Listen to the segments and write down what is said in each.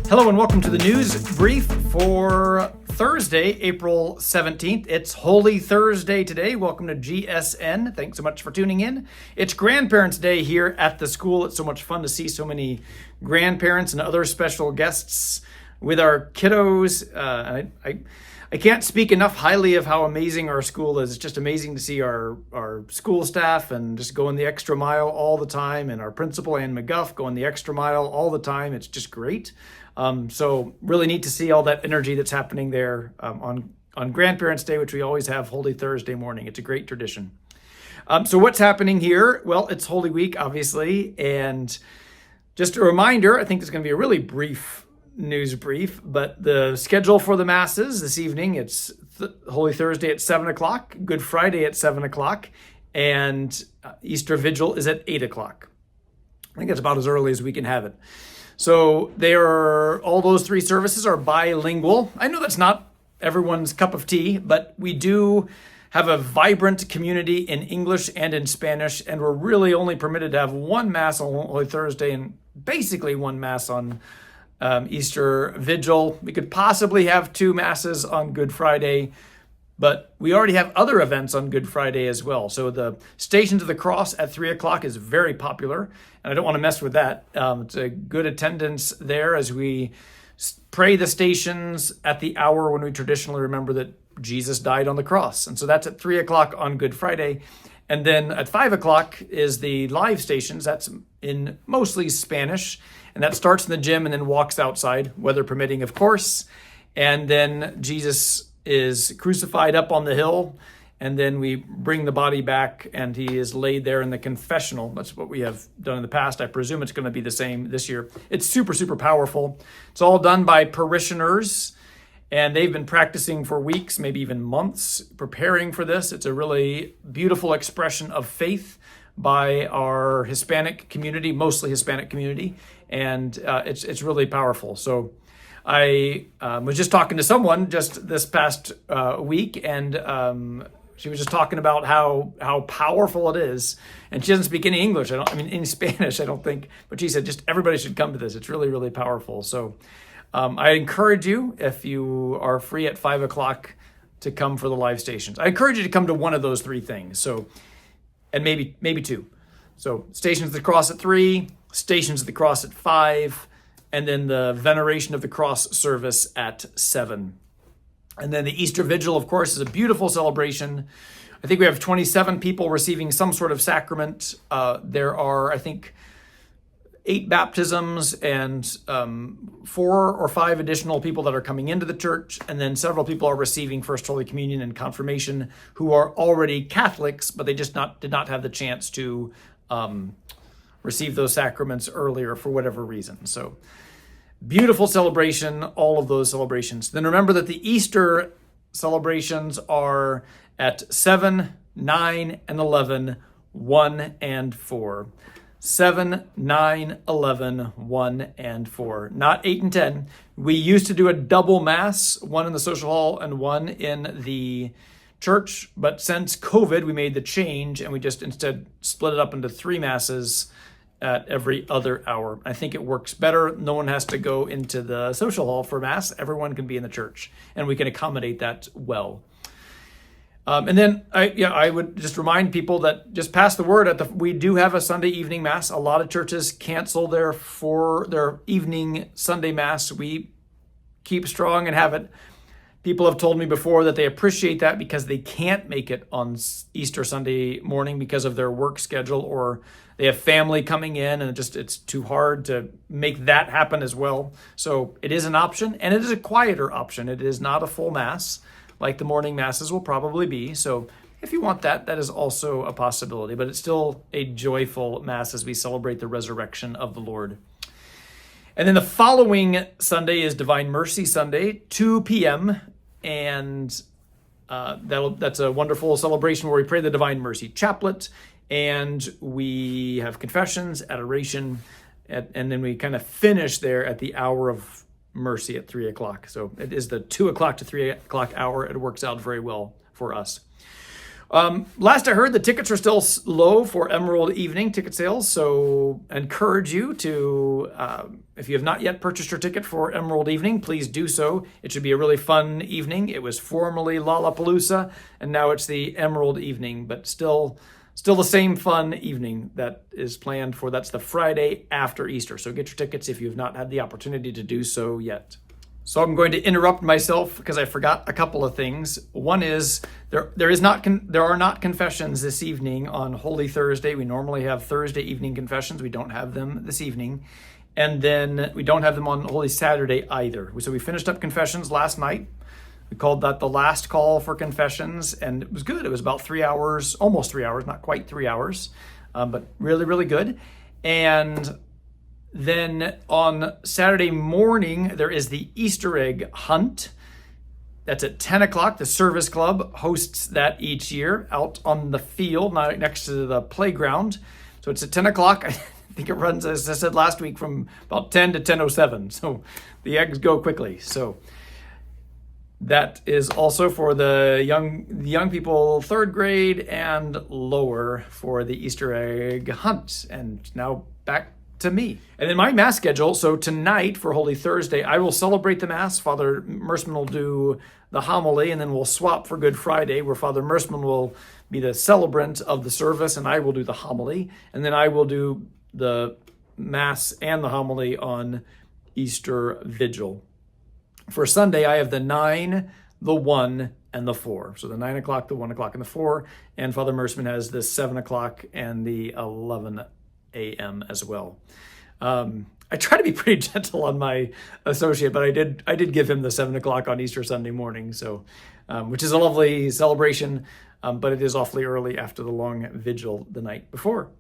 Hello and welcome to the news brief for Thursday, April 17th. It's Holy Thursday today. Welcome to GSN. Thanks so much for tuning in. It's Grandparents' Day here at the school. It's so much fun to see so many grandparents and other special guests with our kiddos. I can't speak enough highly of how amazing our school is. It's just amazing to see our school staff and just going the extra mile all the time, and our principal, Ann McGuff, going the extra mile all the time. It's just great. So really neat to see all that energy that's happening there on Grandparents' Day, which we always have Holy Thursday morning. It's a great tradition. So what's happening here? Well, it's Holy Week, obviously. And just a reminder, I think it's going to be a really brief news brief, but the schedule for the masses this evening, it's Holy Thursday at 7 o'clock, Good Friday at 7 o'clock, and Easter Vigil is at 8 o'clock. I think that's about as early as we can have it. So all those three services are bilingual. I know that's not everyone's cup of tea, but we do have a vibrant community in English and in Spanish, and we're really only permitted to have one Mass on Holy Thursday and basically one Mass on Easter Vigil. We could possibly have two Masses on Good Friday, but we already have other events on Good Friday as well. So the Stations of the Cross at 3 o'clock is very popular, and I don't want to mess with that. It's a good attendance there as we pray the stations at the hour when we traditionally remember that Jesus died on the cross. And so that's at 3 o'clock on Good Friday. And then at 5 o'clock is the live stations. That's in mostly Spanish. And that starts in the gym and then walks outside, weather permitting, of course. And then Jesus is crucified up on the hill. And then we bring the body back and he is laid there in the confessional. That's what we have done in the past. I presume it's going to be the same this year. It's super, super powerful. It's all done by parishioners. And they've been practicing for weeks, maybe even months, preparing for this. It's a really beautiful expression of faith by our Hispanic community, mostly Hispanic community. And it's really powerful. So I was just talking to someone just this past week, and she was just talking about how powerful it is. And she doesn't speak any English. Any Spanish, I don't think. But she said just everybody should come to this. It's really, really powerful. So I encourage you, if you are free at 5 o'clock, to come for the live stations. I encourage you to come to one of those three things. So, and maybe two. So Stations of the Cross at 3, Stations of the Cross at 5, and then the Veneration of the Cross service at 7. And then the Easter Vigil, of course, is a beautiful celebration. I think we have 27 people receiving some sort of sacrament. There are, I think, 8 baptisms and 4 or 5 additional people that are coming into the church. And then several people are receiving First Holy Communion and Confirmation who are already Catholics, but they just did not have the chance to receive those sacraments earlier for whatever reason. So beautiful celebration, all of those celebrations. Then remember that the Easter celebrations are at 7, 9, and 11, 1 and 4. 7, 9, 11, 1, and 4. Not 8 and 10. We used to do a double Mass, one in the social hall and one in the church. But since COVID, we made the change and we just instead split it up into 3 Masses at every other hour. I think it works better. No one has to go into the social hall for Mass. Everyone can be in the church, and we can accommodate that well. And then I would just remind people that just pass the word we do have a Sunday evening Mass. A lot of churches cancel their evening Sunday Mass. We keep strong and have it. People have told me before that they appreciate that because they can't make it on Easter Sunday morning because of their work schedule, or they have family coming in and it's too hard to make that happen as well. So it is an option, and it is a quieter option. It is not a full Mass like the morning Masses will probably be. So if you want that, that is also a possibility, but it's still a joyful Mass as we celebrate the resurrection of the Lord. And then the following Sunday is Divine Mercy Sunday, 2 p.m. And that's a wonderful celebration where we pray the Divine Mercy Chaplet, and we have confessions, adoration, and then we kind of finish there at the hour of mercy at 3 o'clock. So it is the 2 o'clock to 3 o'clock hour. It works out very well for us. Last I heard, the tickets are still low for Emerald Evening ticket sales, so I encourage you to, if you have not yet purchased your ticket for Emerald Evening, please do so. It should be a really fun evening. It was formerly Lollapalooza, and now it's the Emerald Evening, but still the same fun evening that is planned for. That's the Friday after Easter, so get your tickets if you have not had the opportunity to do so yet. So I'm going to interrupt myself because I forgot a couple of things. One is there are not confessions this evening on Holy Thursday. We normally have Thursday evening confessions. We don't have them this evening. And then we don't have them on Holy Saturday either. So we finished up confessions last night. We called that the last call for confessions, and it was good. It was about 3 hours, almost 3 hours, not quite 3 hours, but really, really good. And then on Saturday morning, there is the Easter egg hunt. That's at 10 o'clock. The Service Club hosts that each year out on the field next to the playground. So it's at 10 o'clock. I think it runs, as I said last week, from about 10 to 10:07. So the eggs go quickly. So that is also for the young people, 3rd grade and lower, for the Easter egg hunt. And now back to me. And in my Mass schedule, so tonight for Holy Thursday, I will celebrate the Mass. Father Mersman will do the homily, and then we'll swap for Good Friday, where Father Mersman will be the celebrant of the service, and I will do the homily. And then I will do the Mass and the homily on Easter Vigil. For Sunday, I have the 9, the 1, and the 4. So the 9 o'clock, the 1 o'clock, and the 4. And Father Mersman has the 7 o'clock and the 11 a.m. as well. I try to be pretty gentle on my associate, but I did give him the 7 o'clock on Easter Sunday morning, so which is a lovely celebration, but it is awfully early after the long vigil the night before.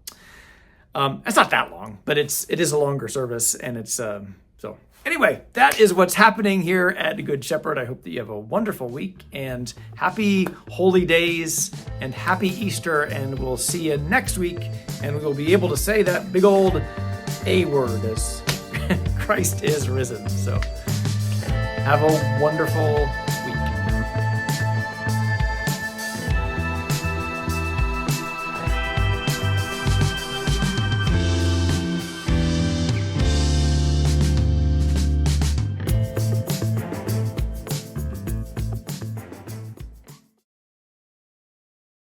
It's not that long, but it is a longer service, and it's so. Anyway, that is what's happening here at Good Shepherd. I hope that you have a wonderful week, and happy holy days and happy Easter, and we'll see you next week, and we'll be able to say that big old A word as Christ is risen. So have a wonderful